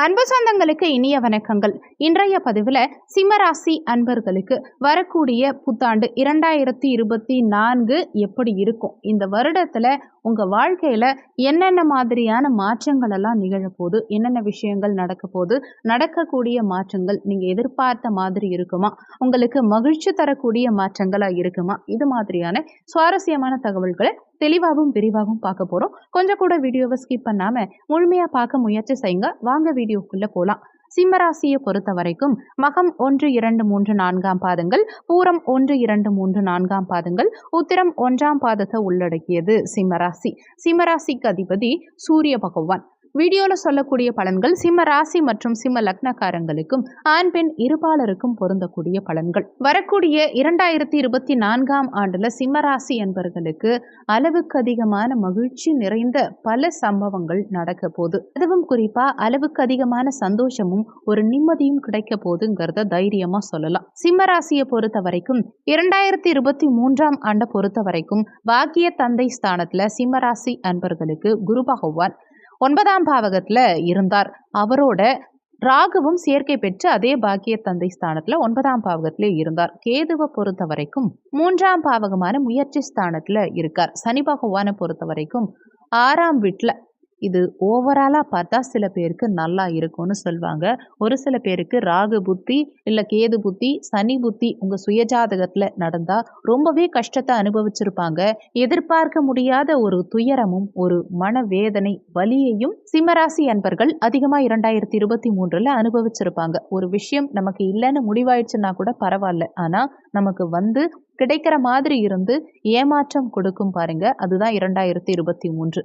அன்பு சொந்தங்களுக்கு இனிய வணக்கங்கள். இன்றைய பதிவில் சிம்மராசி அன்பர்களுக்கு வரக்கூடிய புத்தாண்டு 2024 எப்படி இருக்கும், இந்த வருடத்தில் உங்கள் வாழ்க்கையில் என்னென்ன மாதிரியான மாற்றங்கள் எல்லாம் நிகழப்போகுது, என்னென்ன விஷயங்கள் நடக்க போகுது, நடக்கக்கூடிய மாற்றங்கள் நீங்கள் எதிர்பார்த்த மாதிரி இருக்குமா, உங்களுக்கு மகிழ்ச்சி தரக்கூடிய மாற்றங்களாக இருக்குமா, இது மாதிரியான சுவாரஸ்யமான தகவல்களை தெளிவாகவும் விரிவாகவும் பார்க்க போகிறோம். கொஞ்சம் கூட வீடியோவை ஸ்கிப் பண்ணாமல் முழுமையாக பார்க்க முயற்சி செய்யுங்க. வாங்க வீடியோக்குள்ளே போகலாம். சிம்மராசியை பொறுத்த வரைக்கும் மகம் 1, 2, 3, 4 பாதங்கள், பூரம் 1, 2, 3, 4 பாதங்கள், உத்திரம் 1ஆம் பாதத்தை உள்ளடக்கியது சிம்மராசி. சிம்மராசிக்கு அதிபதி சூரிய பகவான். வீடியோவில் சொல்லக்கூடிய பலன்கள் சிம்ம ராசி மற்றும் சிம்ம லக்னக்காரங்களுக்கும் ஆண் பெண் இருபாலருக்கும் பொருந்தக்கூடிய பலன்கள். வரக்கூடிய 2024 ஆண்டுல சிம்ம ராசி என்பவர்களுக்கு அளவுக்கு அதிகமான மகிழ்ச்சி நிறைந்த பல சம்பவங்கள் நடக்க போகுது. அதுவும் குறிப்பா அளவுக்கு அதிகமான சந்தோஷமும் ஒரு நிம்மதியும் கிடைக்க போகுதுங்கிறத தைரியமா சொல்லலாம். சிம்ம ராசியை பொறுத்த வரைக்கும் 2023 ஆண்டை பொறுத்த வரைக்கும் பாக்கிய தந்தை ஸ்தானத்துல சிம்ம ராசி அன்பர்களுக்கு குரு பகவான் 9ஆம் பாவகத்துல இருந்தார். அவரோட ராகுவும் சேர்க்கை பெற்று அதே பாக்கிய தந்தை ஸ்தானத்துல 9ஆம் பாவகத்திலே இருந்தார். கேதுவை பொறுத்த வரைக்கும் 3ஆம் பாவகமான முயற்சி ஸ்தானத்துல இருக்கார். சனி பகவானை பொறுத்த வரைக்கும் 6ஆம் வீட்டுல. இது ஓவராலாக பார்த்தா சில பேருக்கு நல்லா இருக்கும்னு சொல்லுவாங்க. ஒரு சில பேருக்கு ராகு புத்தி இல்லை கேது புத்தி சனி புத்தி உங்கள் சுயஜாதகத்தில் நடந்தால் ரொம்பவே கஷ்டத்தை அனுபவிச்சிருப்பாங்க. எதிர்பார்க்க முடியாத ஒரு துயரமும் ஒரு மனவேதனை வலியையும் சிம்மராசி அன்பர்கள் அதிகமாக 2023 அனுபவிச்சிருப்பாங்க. ஒரு விஷயம் நமக்கு இல்லைன்னு முடிவாயிடுச்சுன்னா கூட பரவாயில்ல, ஆனால் நமக்கு வந்து கிடைக்கிற மாதிரி இருந்து ஏமாற்றம் கொடுக்கும் பாருங்க, அதுதான் 2023.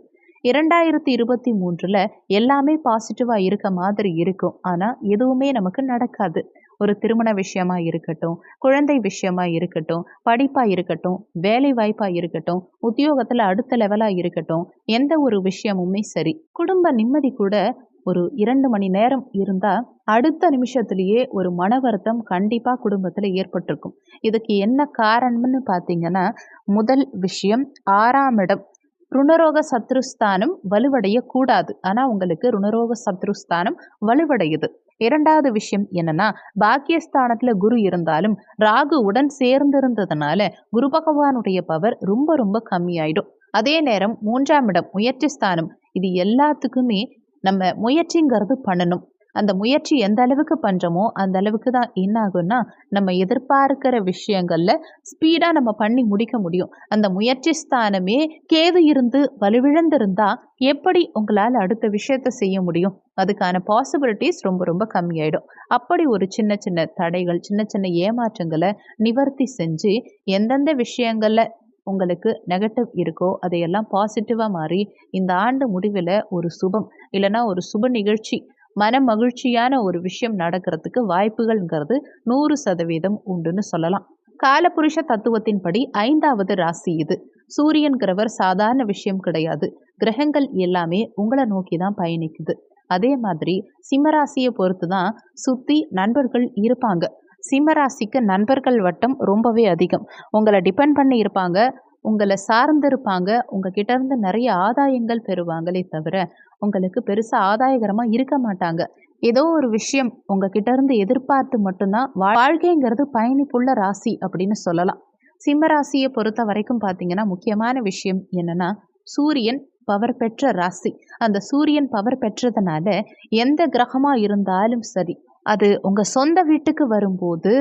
2023 எல்லாமே பாசிட்டிவாக இருக்க மாதிரி இருக்கும், ஆனால் எதுவுமே நமக்கு நடக்காது. ஒரு திருமண விஷயமா இருக்கட்டும், குழந்தை விஷயமா இருக்கட்டும், படிப்பாக இருக்கட்டும், வேலை வாய்ப்பாக இருக்கட்டும், உத்தியோகத்தில் அடுத்த லெவலாக இருக்கட்டும், எந்த ஒரு விஷயமுமே சரி, குடும்ப நிம்மதி கூட ஒரு 2 மணி நேரம் இருந்தால் அடுத்த நிமிஷத்துலேயே ஒரு மன வருத்தம் கண்டிப்பாக குடும்பத்தில் ஏற்பட்டிருக்கும். இதுக்கு என்ன காரணம்னு பார்த்தீங்கன்னா, முதல் விஷயம் 6ஆம் இடம் ருணரோக சத்ருஸ்தானம் வலுவடைய கூடாது, ஆனால் உங்களுக்கு ருணரோக சத்ருஸ்தானம் வலுவடையுது. 2வது விஷயம் என்னன்னா, பாக்கியஸ்தானத்துல குரு இருந்தாலும் ராகு உடன் சேர்ந்திருந்ததுனால குரு பகவானுடைய பவர் ரொம்ப ரொம்ப கம்மியாயிடும். அதே நேரம் 3ஆம் இடம் முயற்சி ஸ்தானம். இது எல்லாத்துக்குமே நம்ம முயற்சிங்கிறது பண்ணணும். அந்த முயற்சி எந்த அளவுக்கு பண்ணுறோமோ அந்த அளவுக்கு தான் என்ன ஆகும்னா, நம்ம எதிர்பார்க்கிற விஷயங்கள்ல ஸ்பீடாக நம்ம பண்ணி முடிக்க முடியும். அந்த முயற்சி ஸ்தானமே கேது இருந்து வலுவிழந்திருந்தா எப்படி உங்களால் அடுத்த விஷயத்தை செய்ய முடியும்? அதுக்கான பாசிபிலிட்டிஸ் ரொம்ப ரொம்ப கம்மியாயிடும். அப்படி ஒரு சின்ன சின்ன தடைகள், சின்ன சின்ன ஏமாற்றங்களை நிவர்த்தி செஞ்சு எந்தெந்த விஷயங்கள்ல உங்களுக்கு நெகட்டிவ் இருக்கோ அதையெல்லாம் பாசிட்டிவாக மாறி இந்த ஆண்டு முடிவில் ஒரு சுபம் இல்லைன்னா ஒரு சுப நிகழ்ச்சி, மன மகிழ்ச்சியான ஒரு விஷயம் நடக்கிறதுக்கு வாய்ப்புகள்ங்கிறது 100% உண்டுன்னு சொல்லலாம். காலபுருஷ தத்துவத்தின்படி 5வது ராசி இது. சூரியன்கிறவர் சாதாரண விஷயம் கிடையாது. கிரகங்கள் எல்லாமே உங்களை நோக்கி தான் பயணிக்குது. அதே மாதிரி சிம்மராசியை பொறுத்து தான் சுற்றி நண்பர்கள் இருப்பாங்க. சிம்மராசிக்கு நண்பர்கள் வட்டம் ரொம்பவே அதிகம். உங்களை டிபெண்ட் பண்ணி இருப்பாங்க, உங்களை சார்ந்து இருப்பாங்க, உங்ககிட்ட இருந்து நிறைய ஆதாயங்கள் பெறுவாங்களே தவிர உங்களுக்கு பெருசாக ஆதாயகரமாக இருக்க மாட்டாங்க. ஏதோ ஒரு விஷயம் உங்ககிட்ட இருந்து எதிர்பார்த்து மட்டும்தான் வாழ்க்கைங்கிறது பயணிப்புள்ள ராசி அப்படின்னு சொல்லலாம். சிம்ம ராசியை பொறுத்த வரைக்கும் பார்த்தீங்கன்னா, முக்கியமான விஷயம் என்னன்னா, சூரியன் பவர் பெற்ற ராசி. அந்த சூரியன் பவர் பெற்றதுனால எந்த கிரகமாக இருந்தாலும் சரி, அது உங்கள் சொந்த வீட்டுக்கு வரும்போது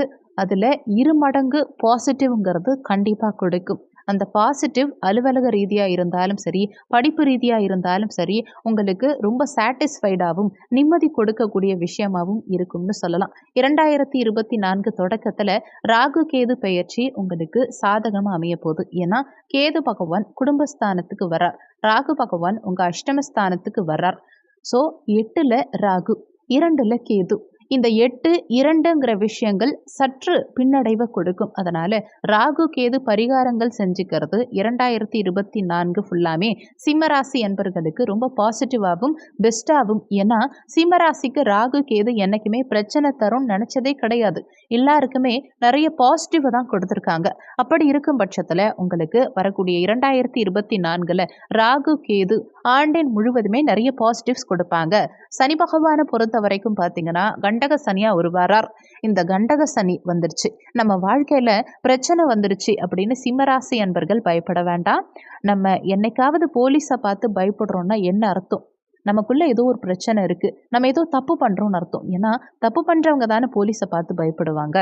அதில் 2 மடங்கு பாசிட்டிவ்ங்கிறது கண்டிப்பாக கொடுக்கும். அந்த பாசிட்டிவ் அலுவலக ரீதியாக இருந்தாலும் சரி, படிப்பு ரீதியாக இருந்தாலும் சரி, உங்களுக்கு ரொம்ப சாட்டிஸ்ஃபைடாகவும் நிம்மதி கொடுக்கக்கூடிய விஷயமாகவும் இருக்கும்னு சொல்லலாம். 2024 தொடக்கத்தில் ராகு கேது பெயர்ச்சி உங்களுக்கு சாதகமாக அமைய போகுது. ஏன்னா கேது பகவான் குடும்பஸ்தானத்துக்கு வர்றார், ராகு பகவான் உங்கள் அஷ்டமஸ்தானத்துக்கு வர்றார். ஸோ 8ல் ராகு, 2ல் கேது. இந்த 8, 2ங்கிற விஷயங்கள் சற்று பின்னடைவை கொடுக்கும். அதனால ராகு கேது பரிகாரங்கள் செஞ்சுக்கிறது 2024 ஃபுல்லாமே சிம்மராசி அன்பர்களுக்கு ரொம்ப பாசிட்டிவாகவும் பெஸ்ட்டாகவும். ஏன்னா சிம்மராசிக்கு ராகு கேது என்னைக்குமே பிரச்சனை தரும் நினைச்சதே கிடையாது. எல்லாருக்குமே நிறைய பாசிட்டிவ் தான் கொடுத்துருக்காங்க. அப்படி இருக்கும் பட்சத்தில் உங்களுக்கு வரக்கூடிய 2024 ராகு கேது ஆண்டின் முழுவதுமே நிறைய பாசிட்டிவ்ஸ் கொடுப்பாங்க. சனி பகவானை பொறுத்த வரைக்கும் பார்த்தீங்கன்னா கண்டக சனியா உருவாரார். இந்த கண்டக சனி வந்துருச்சு, நம்ம வாழ்க்கையில பிரச்சனை வந்துருச்சு அப்படின்னு சிம்மராசி அன்பர்கள் பயப்பட வேண்டாம். நம்ம என்னைக்காவது போலீஸை பார்த்து பயப்படுறோம்னா என்ன அர்த்தம்? நமக்குள்ள ஏதோ ஒரு பிரச்சனை இருக்கு, நம்ம ஏதோ தப்பு பண்றோம்னு அர்த்தம். ஏன்னா தப்பு பண்றவங்க தானே போலீஸை பார்த்து பயப்படுவாங்க.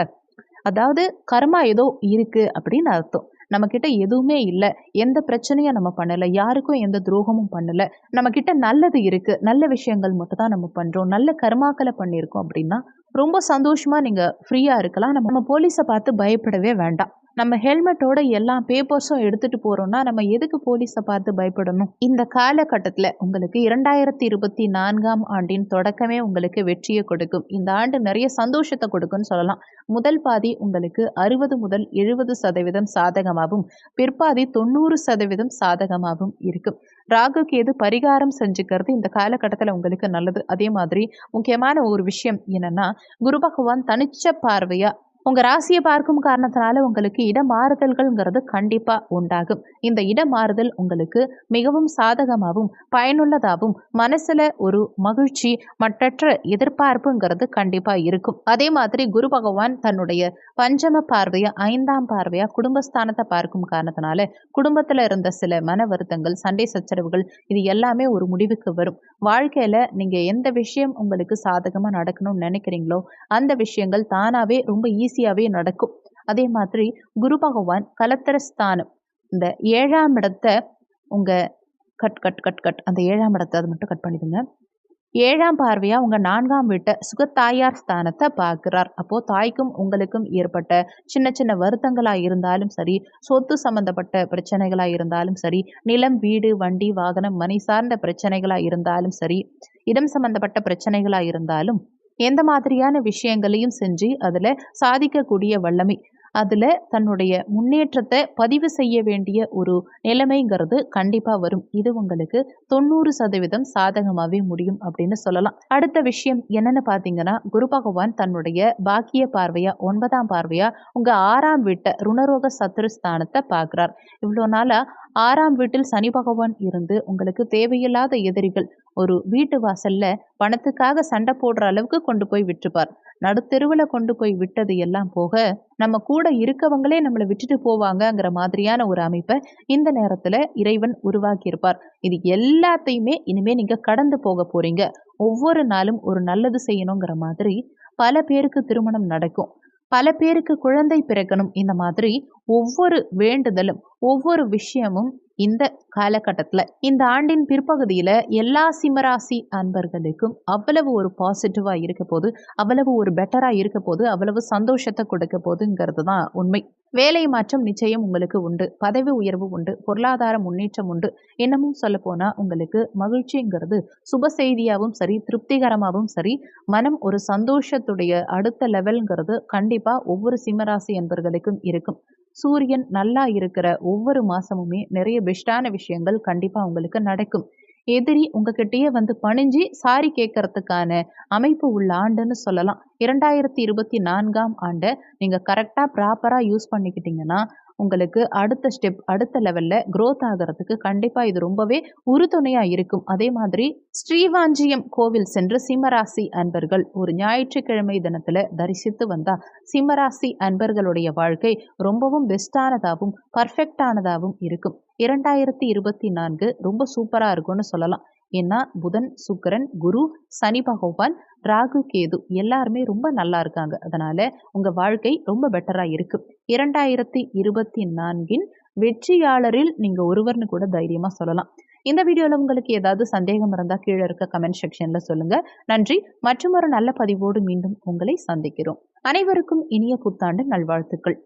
அதாவது கர்மா ஏதோ இருக்கு அப்படின்னு அர்த்தம். நம்ம கிட்ட எதுவுமே இல்லை, எந்த பிரச்சனையும் நம்ம பண்ணலை, யாருக்கும் எந்த துரோகமும் பண்ணலை, நம்ம கிட்ட நல்லது இருக்கு, நல்ல விஷயங்கள் மட்டும் தான் நம்ம பண்றோம், நல்ல கர்மாக்களை பண்ணியிருக்கோம் அப்படின்னா ரொம்ப சந்தோஷமா நீங்க ஃப்ரீயா இருக்கலாம். நம்ம போலீஸை பார்த்து பயப்படவே வேண்டாம். நம்ம ஹெல்மெட்டோட எல்லா பேப்பர்ஸும் எடுத்துட்டு போறோம்னா நம்ம எதுக்கு போலீஸை பார்த்து பயப்படணும்? இந்த காலகட்டத்தில் உங்களுக்கு 2024 ஆண்டின் தொடக்கமே உங்களுக்கு வெற்றியை கொடுக்கும். இந்த ஆண்டு நிறைய சந்தோஷத்தை கொடுக்கும்னு சொல்லலாம். முதல் பாதி உங்களுக்கு 60 முதல் 70% சாதகமாகவும், பிற்பாதி 90% சாதகமாகவும் இருக்கும். ராகு கேது பரிகாரம் செஞ்சுக்கிறது இந்த காலகட்டத்தில் உங்களுக்கு நல்லது. அதே மாதிரி முக்கியமான ஒரு விஷயம் என்னன்னா, குரு பகவான் தனிச்ச பார்வையா உங்க ராசியை பார்க்கும் காரணத்தினால உங்களுக்கு இடமாறுதல்கள்ங்கிறது கண்டிப்பா உண்டாகும். இந்த இடமாறுதல் உங்களுக்கு மிகவும் சாதகமாகவும் பயனுள்ளதாகவும் மனசுல ஒரு மகிழ்ச்சி மற்றற்ற எதிர்பார்ப்புங்கிறது கண்டிப்பா இருக்கும். அதே மாதிரி குரு பகவான் தன்னுடைய பஞ்சம பார்வையா 5ஆம் பார்வையா குடும்பஸ்தானத்தை பார்க்கும் காரணத்தினால குடும்பத்துல இருந்த சில மன வருத்தங்கள், சண்டை சச்சரவுகள் இது எல்லாமே ஒரு முடிவுக்கு வரும். வாழ்க்கையில நீங்க எந்த விஷயம் உங்களுக்கு சாதகமா நடக்கணும்னு நினைக்கிறீங்களோ அந்த விஷயங்கள் தானாவே ரொம்ப ஈஸியாவே நடக்கும். அதே மாதிரி குரு பகவான் கலத்திரஸ்தானம் இந்த 7ஆம் இடத்தை உங்க கட் கட் கட் கட் அந்த 7ஆம் இடத்தை அது மட்டும் கட் பண்ணிடுங்க. 7ஆம் பார்வையா உங்க 4ஆம் வீட்டை சுகத்தாயார் ஸ்தானத்தை பார்க்கிறார். அப்போ தாய்க்கும் உங்களுக்கும் ஏற்பட்ட சின்ன சின்ன வருத்தங்களா இருந்தாலும் சரி, சொத்து சம்பந்தப்பட்ட பிரச்சனைகளா இருந்தாலும் சரி, நிலம் வீடு வண்டி வாகனம் மனை சார்ந்த பிரச்சனைகளா இருந்தாலும் சரி, இடம் சம்பந்தப்பட்ட பிரச்சனைகளா இருந்தாலும் எந்த மாதிரியான விஷயங்களையும் செஞ்சு அதில் சாதிக்கக்கூடிய வல்லமை, அதில் தன்னுடைய முன்னேற்றத்தை பதிவு செய்ய வேண்டிய ஒரு நிலைமைங்கிறது கண்டிப்பாக வரும். இது உங்களுக்கு 90% சாதகமாகவே முடியும் அப்படின்னு சொல்லலாம். அடுத்த விஷயம் என்னன்னு பார்த்தீங்கன்னா, குரு பகவான் தன்னுடைய பாக்கிய பார்வையா 9ஆம் பார்வையா உங்கள் 6ஆம் வீட்டை ருணரோக சத்துருஸ்தானத்தை பார்க்குறார். இவ்வளோ நாளாக 6ஆம் வீட்டில் சனி பகவான் இருந்து உங்களுக்கு தேவையில்லாத எதிரிகள் ஒரு வீட்டு வாசல்ல பணத்துக்காக சண்டை போடுற அளவுக்கு கொண்டு போய் விட்டுருப்பார். நடுத்தெருவில் கொண்டு போய் விட்டது எல்லாம் போக நம்ம கூட இருக்கவங்களே நம்மளை விட்டுட்டு போவாங்கங்கிற மாதிரியான ஒரு அமைப்பை இந்த நேரத்தில் இறைவன் உருவாக்கியிருப்பார். இது எல்லாத்தையுமே இனிமே நீங்க கடந்து போக போறீங்க. ஒவ்வொரு நாளும் ஒரு நல்லது செய்யணுங்கிற மாதிரி பல பேருக்கு திருமணம் நடக்கும், பல பேருக்கு குழந்தை பிறக்கணும். இந்த மாதிரி ஒவ்வொரு வேண்டுதலும் ஒவ்வொரு விஷயமும் இந்த காலகட்டத்தில் இந்த ஆண்டின் பிற்பகுதியில் எல்லா சிம்மராசி அன்பர்களுக்கும் அவ்வளவு ஒரு பாசிட்டிவாக இருக்க போது, அவ்வளவு ஒரு பெட்டராக இருக்க போது, அவ்வளவு சந்தோஷத்தை கொடுக்க போதுங்கிறது தான் உண்மை. வேலை மாற்றம் நிச்சயம் உங்களுக்கு உண்டு, பதவி உயர்வு உண்டு, பொருளாதார முன்னேற்றம் உண்டு. இன்னமும் சொல்ல போனால் உங்களுக்கு மகிழ்ச்சிங்கிறது சுப செய்தியாகவும் சரி, திருப்திகரமாகவும் சரி, மனம் ஒரு சந்தோஷத்துடைய அடுத்த லெவல்ங்கிறது கண்டிப்பாக ஒவ்வொரு சிம்மராசி அன்பர்களுக்கும் இருக்கும். சூரியன் நல்லா இருக்கிற ஒவ்வொரு மாசமுமே நிறைய பெஸ்டான விஷயங்கள் கண்டிப்பா உங்களுக்கு நடக்கும். எதிரி உங்ககிட்டயே வந்து பணிஞ்சு சாரி கேட்கறதுக்கான அமைப்பு உள்ள ஆண்டுன்னு சொல்லலாம். 2024ஆம் ஆண்டை நீங்க கரெக்டா ப்ராப்பரா யூஸ் பண்ணிக்கிட்டீங்கன்னா உங்களுக்கு அடுத்த ஸ்டெப் அடுத்த லெவல்ல growth ஆகிறதுக்கு கண்டிப்பா இது ரொம்பவே உறுதுணையா இருக்கும். அதே மாதிரி ஸ்ரீவாஞ்சியம் கோவில் சென்று சிம்மராசி அன்பர்கள் ஒரு ஞாயிற்றுக்கிழமை தினத்துல தரிசித்து வந்தா சிம்மராசி அன்பர்களுடைய வாழ்க்கை ரொம்பவும் பெஸ்டானதாகவும் பர்ஃபெக்டானதாகவும் இருக்கும். 2024 ரொம்ப சூப்பரா இருக்கும்னு சொல்லலாம். ஏன்னா புதன், சுக்கிரன், குரு, சனி பகவான், ராகு, கேது எல்லாருமே ரொம்ப நல்லா இருக்காங்க. அதனால உங்க வாழ்க்கை ரொம்ப பெட்டரா இருக்கு. 2024இன் வெற்றியாளரில் நீங்க ஒருவர்னு கூட தைரியமா சொல்லலாம். இந்த வீடியோல உங்களுக்கு ஏதாவது சந்தேகம் இருந்தா கீழே இருக்க கமெண்ட் செக்ஷன்ல சொல்லுங்க. நன்றி. மற்றொரு நல்ல பதிவோடு மீண்டும் உங்களை சந்திக்கிறோம். அனைவருக்கும் இனிய புத்தாண்டு நல்வாழ்த்துக்கள்.